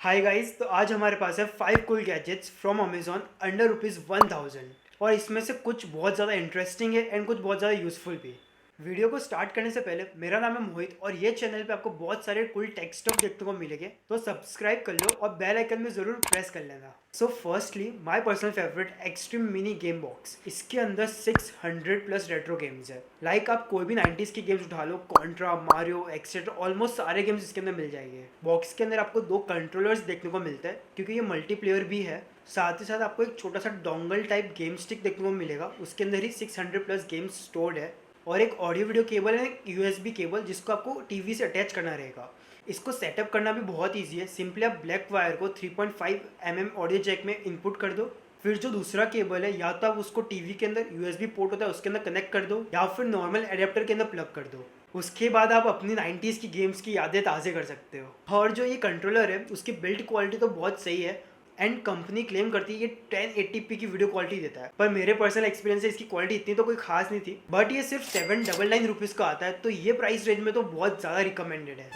Hi guys, तो आज हमारे पास है 5 cool gadgets from Amazon under ₹1000 और इसमें से कुछ बहुत ज़्यादा इंटरेस्टिंग है एंड कुछ बहुत ज़्यादा यूजफुल भी। वीडियो को स्टार्ट करने से पहले मेरा नाम है मोहित और ये चैनल पे आपको बहुत सारे कूल टेक स्टफ देखने को मिलेंगे, तो सब्सक्राइब कर लो और बेल आइकन में ज़रूर प्रेस कर लेना। So firstly my personal favourite extreme mini game box. इसके अंदर 600 प्लस रेट्रो गेम्स है। लाइक आप कोई भी 90s की गेम्स उठा लो, कॉन्ट्रा, मारियो एक्सेट्रा, ऑलमोस्ट सारे गेम्स इसके अंदर मिल जाएंगे। बॉक्स के अंदर आपको 2 कंट्रोलर्स देखने को मिलते हैं क्योंकि ये मल्टीप्लेयर भी है। साथ ही साथ आपको एक छोटा सा डोंगल टाइप गेम स्टिक देखने को मिलेगा, उसके अंदर ही 600 प्लस गेम्स स्टोर्ड है। और एक ऑडियो वीडियो केबल है, एक यूएसबी केबल जिसको आपको टीवी से अटैच करना रहेगा। इसको सेटअप करना भी बहुत ईजी है। सिंपली आप ब्लैक वायर को 3.5 mm ऑडियो जैक में इनपुट कर दो, फिर जो दूसरा केबल है या तो आप उसको टीवी के अंदर यूएसबी पोर्ट होता है उसके अंदर कनेक्ट कर दो या फिर नॉर्मल एडेप्टर के अंदर प्लग कर दो। उसके बाद आप अपनी 90s की गेम्स की यादें ताज़े कर सकते हो। और जो ये कंट्रोलर है उसकी बिल्ड क्वालिटी तो बहुत सही है एंड कंपनी क्लेम करती है ये 1080p की वीडियो क्वालिटी देता है, पर मेरे पर्सनल एक्सपीरियंस से इसकी क्वालिटी इतनी तो कोई खास नहीं थी। बट ये सिर्फ 799 रुपीज़ का आता है, तो ये प्राइस रेंज में तो बहुत ज़्यादा रिकमेंडेड है।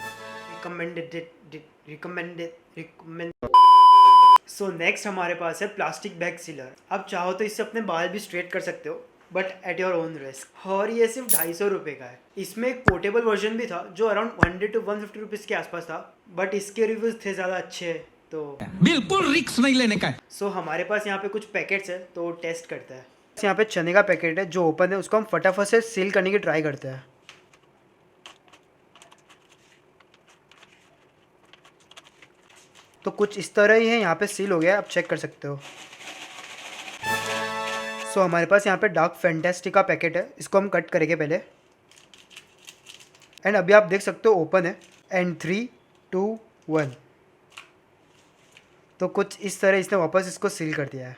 रिकमेंडेड। सो नेक्स्ट हमारे पास है प्लास्टिक बैग सीलर। आप चाहो तो इससे अपने बाल भी स्ट्रेट कर सकते हो, but at your own risk. और ये सिर्फ 250 रुपये का है। इसमें एक पोर्टेबल वर्जन भी था जो अराउंड 100 to 150 रुपीज़ के आसपास था, बट इसके रिव्यूज थे ज़्यादा अच्छे, तो बिल्कुल रिस्क नहीं लेने का है। सो हमारे पास यहाँ पे कुछ पैकेट्स है, तो टेस्ट करते हैं। यहाँ पे चने का पैकेट है जो ओपन है, उसको हम फटाफट से सील करने की ट्राई करते हैं। तो कुछ इस तरह ही है, यहाँ पे सील हो गया, आप चेक कर सकते हो। सो हमारे पास यहाँ पे डार्क फैंटास्टिक का पैकेट है, इसको हम कट करेंगे पहले। एंड अभी आप देख सकते हो ओपन है। एंड 3, 2, 1। तो कुछ इस तरह इसने वापस इसको सील कर दिया है।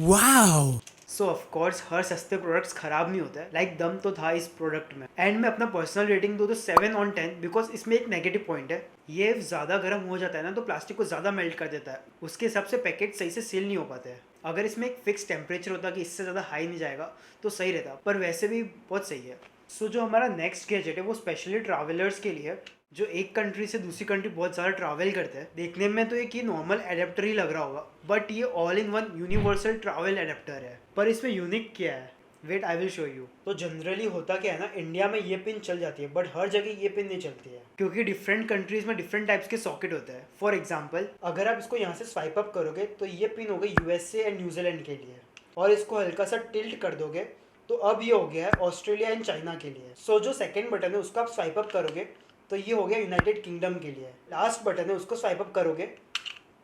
वाओ। सो ऑफकोर्स हर सस्ते प्रोडक्ट्स खराब नहीं होते हैं, लाइक दम तो था इस प्रोडक्ट में। एंड मैं अपना पर्सनल रेटिंग दूँ तो 7/10, बिकॉज इसमें एक नेगेटिव पॉइंट है, ये ज़्यादा गर्म हो जाता है ना तो प्लास्टिक को ज़्यादा मेल्ट कर देता है, उसके हिसाब से पैकेट सही से सील नहीं हो पाते हैं। अगर इसमें एक फिक्स टेम्परेचर होता कि इससे ज़्यादा हाई नहीं जाएगा तो सही रहता, पर वैसे भी बहुत सही है। सो जो हमारा नेक्स्ट गैजेट है वो स्पेशली ट्रैवलर्स के लिए है, जो एक कंट्री से दूसरी कंट्री बहुत ज़्यादा ट्रैवल करते हैं। देखने में तो एक ये नॉर्मल एडेप्टर ही लग रहा होगा, बट ये all in one universal travel adapter है। पर इसमें यूनिक क्या है, wait I will show you. तो जनरली होता क्या है ना, इंडिया में ये पिन चल जाती है, बट हर जगह ये पिन नहीं चलती है क्योंकि डिफरेंट कंट्रीज में डिफरेंट टाइप्स के सॉकेट होते हैं। फॉर एग्जाम्पल, अगर आप इसको यहाँ से स्वाइप अप करोगे तो ये पिन हो गई यूएसए एंड न्यूजीलैंड के लिए, और इसको हल्का सा टिल्ट कर दोगे तो अब ये हो गया है ऑस्ट्रेलिया एंड चाइना के लिए। सो जो सेकेंड बटन है उसको आप स्वाइप अप करोगे तो ये हो गया यूनाइटेड किंगडम के लिए। लास्ट बटन है उसको स्वाइप अप करोगे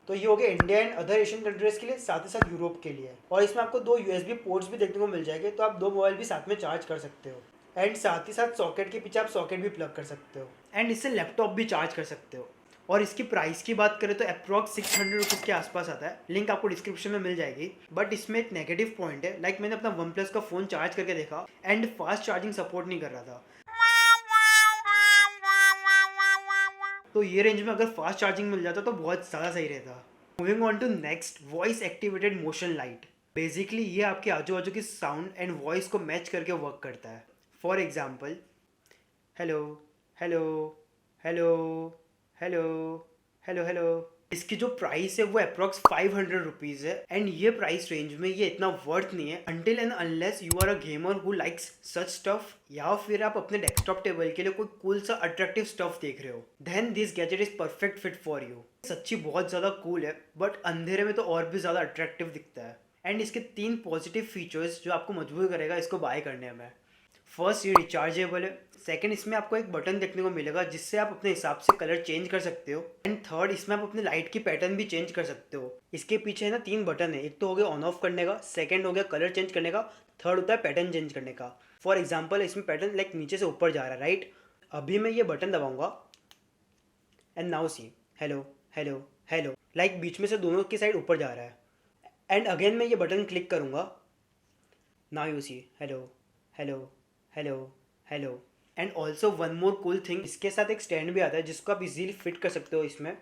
तो ये हो गया India and other Asian countries के लिए, साथ ही साथ यूरोप के लिए। और इसमें आपको 2 यूएसबी पोर्ट्स भी देखने को मिल जाएंगे, तो आप 2 मोबाइल भी साथ में चार्ज कर सकते हो। एंड साथ ही साथ सॉकेट के पीछे आप सॉकेट भी प्लग कर सकते हो, एंड इससे लैपटॉप भी चार्ज कर सकते हो। और इसकी प्राइस की बात करें तो अप्रॉक्स 600 रुपीज़ के आसपास आता है। लिंक आपको डिस्क्रिप्शन में मिल जाएगी। बट इसमें एक नेगेटिव पॉइंट है, लाइक मैंने अपना वन प्लस का फ़ोन चार्ज करके देखा एंड फास्ट चार्जिंग सपोर्ट नहीं कर रहा था। तो ये रेंज में अगर फास्ट चार्जिंग मिल जाता तो बहुत ज़्यादा सही रहता। Moving on to next, voice activated motion light. Basically ये आपके आजू बाजू की साउंड एंड वॉइस को मैच करके वर्क करता है। For example, hello hello hello hello hello hello. इसकी जो प्राइस है वो अप्रॉक्स 500 रुपीज़ है, एंड ये प्राइस रेंज में ये इतना वर्थ नहीं है until and unless you are a gamer who likes such stuff, या फिर आप अपने डेस्कटॉप टेबल के लिए कोई कूल सा अट्रैक्टिव स्टफ देख रहे हो, then this gadget is perfect fit for you. सच्ची बहुत ज़्यादा कूल है, बट अंधेरे में तो और भी ज़्यादा अट्रैक्टिव दिखता है। एंड इसके 3 पॉजिटिव फीचर्स जो आपको मजबूर करेगा इसको बाय करने में। फर्स्ट, ये रिचार्जेबल है। सेकंड, इसमें आपको एक बटन देखने को मिलेगा जिससे आप अपने हिसाब से कलर चेंज कर सकते हो। एंड थर्ड, इसमें आप अपने लाइट की पैटर्न भी चेंज कर सकते हो। इसके पीछे है ना 3 बटन है, एक तो हो गया ऑन ऑफ करने का, सेकंड हो गया कलर चेंज करने का, थर्ड होता है पैटर्न चेंज करने का। फॉर एग्जाम्पल, इसमें पैटर्न लाइक नीचे से ऊपर जा रहा है, राइट। अभी मैं ये बटन दबाऊंगा and now see hello hello hello, like बीच में से दोनों की साइड ऊपर जा रहा है। एंड अगेन मैं ये बटन क्लिक करूँगा, now you see hello hello hello hello. And also one more cool thing, इसके साथ एक स्टैंड भी आता है जिसको आप इजीली फिट कर सकते हो इसमें,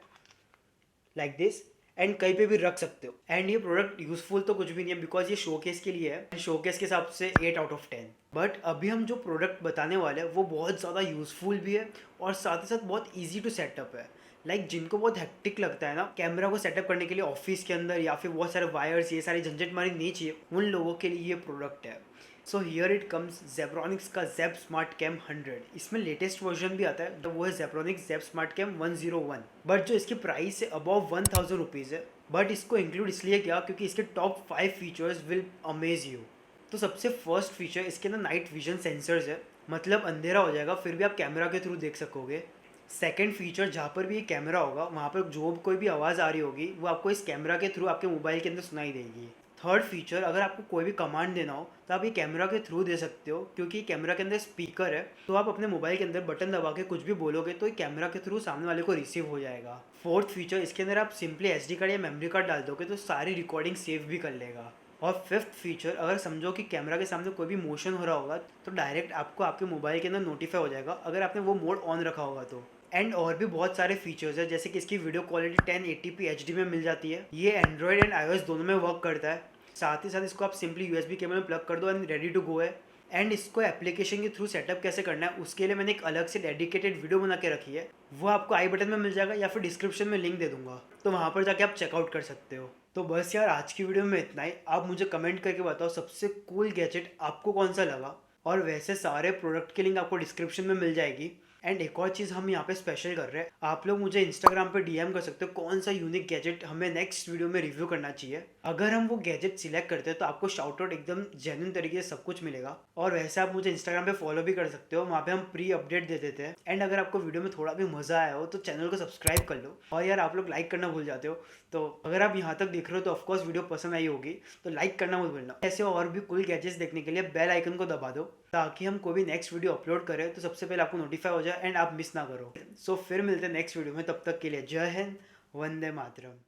लाइक दिस, एंड कहीं पे भी रख सकते हो। एंड ये प्रोडक्ट यूजफुल तो कुछ भी नहीं है बिकॉज ये शोकेस के लिए है, शोकेस के हिसाब से 8/10। बट अभी हम जो प्रोडक्ट बताने वाले हैं वो बहुत ज़्यादा यूजफुल भी है और साथ ही साथ बहुत ईजी टू सेटअप है। लाइक जिनको बहुत हेक्टिक लगता है ना कैमरा को सेटअप करने के लिए ऑफिस के अंदर, या फिर बहुत सारे वायर्स, ये सारी झंझट मारी नहीं चाहिए, उन लोगों के लिए ये प्रोडक्ट है। So here it comes Zebronics का जेब स्मार्ट कैम 100। इसमें लेटेस्ट वर्जन भी आता है, तो वो है जेब्रॉनिक्स जेब स्मार्ट कैम 101। बट जो इसकी प्राइस है अबव 1000 रुपीज़ है। बट इसको इंक्लूड इसलिए किया क्योंकि इसके top 5 features will amaze you. तो सबसे फर्स्ट फीचर इसके अंदर नाइट विजन सेंसर्स है, मतलब अंधेरा हो जाएगा फिर भी आप कैमरा के थ्रू देख सकोगे। सेकंड फीचर, जहाँ पर भी ये कैमरा होगा वहाँ पर जो कोई भी आवाज़ आ रही होगी वो आपको इस कैमरा के थ्रू आपके मोबाइल के अंदर सुनाई देगी। थर्ड फीचर, अगर आपको कोई भी कमांड देना हो तो आप ये कैमरा के थ्रू दे सकते हो, क्योंकि कैमरा के अंदर स्पीकर है, तो आप अपने मोबाइल के अंदर बटन दबा के कुछ भी बोलोगे तो ये कैमरा के थ्रू सामने वाले को रिसीव हो जाएगा। फोर्थ फीचर, इसके अंदर आप सिंपली SD कार्ड या मेमोरी कार्ड डाल दोगे तो सारी रिकॉर्डिंग सेव भी कर लेगा। और फिफ्थ फीचर, अगर समझो कि कैमरा के सामने कोई भी मोशन हो रहा होगा तो डायरेक्ट आपको आपके मोबाइल के अंदर नोटिफाई हो जाएगा, अगर आपने वो मोड ऑन रखा होगा तो। एंड और भी बहुत सारे फीचर्स है, जैसे कि इसकी वीडियो क्वालिटी 1080p HD में मिल जाती है। ये एंड्रॉयड एंड iOS दोनों में वर्क करता है। साथ ही साथ इसको आप सिंपली USB केबल में प्लग कर दो एंड रेडी टू गो है। एंड इसको एप्लीकेशन के थ्रू सेटअप कैसे करना है उसके लिए मैंने एक अलग से डेडिकेटेड वीडियो बना के रखी है, वो आपको आई बटन में मिल जाएगा या फिर डिस्क्रिप्शन में लिंक दे दूंगा, तो वहाँ पर जाके आप चेकआउट कर सकते हो। तो बस यार आज की वीडियो में इतना ही। आप मुझे कमेंट करके बताओ सबसे कूल गैजेट आपको कौन सा लगा, और वैसे सारे प्रोडक्ट की लिंक आपको डिस्क्रिप्शन में मिल जाएगी। एंड एक और चीज़ हम यहाँ पे स्पेशल कर रहे हैं, आप लोग मुझे इंस्टाग्राम पे DM कर सकते हो कौन सा यूनिक गैजेट हमें नेक्स्ट वीडियो में रिव्यू करना चाहिए। अगर हम वो गैजेट सिलेक्ट करते हैं तो आपको शाउट आउट एकदम जेन्युइन तरीके से सब कुछ मिलेगा। और वैसे आप मुझे इंस्टाग्राम पे फॉलो भी कर सकते हो, वहाँ पे हम प्री अपडेट दे देते हैं। एंड अगर आपको वीडियो में थोड़ा भी मज़ा आया हो तो चैनल को सब्सक्राइब कर लो। और यार आप लोग लाइक करना भूल जाते हो, तो अगर आप यहाँ तक देख रहे हो तो ऑफकोर्स वीडियो पसंद आई होगी, तो लाइक करना मत भूलना। ऐसे और भी कूल गैजेट्स देखने के लिए बेल आइकन को दबा दो, ताकि हम कोई भी नेक्स्ट वीडियो अपलोड करें तो सबसे पहले आपको नोटिफाई हो जाए एंड आप मिस ना करो। सो फिर मिलते हैं नेक्स्ट वीडियो में, तब तक के लिए जय हिंद, वंदे मातरम।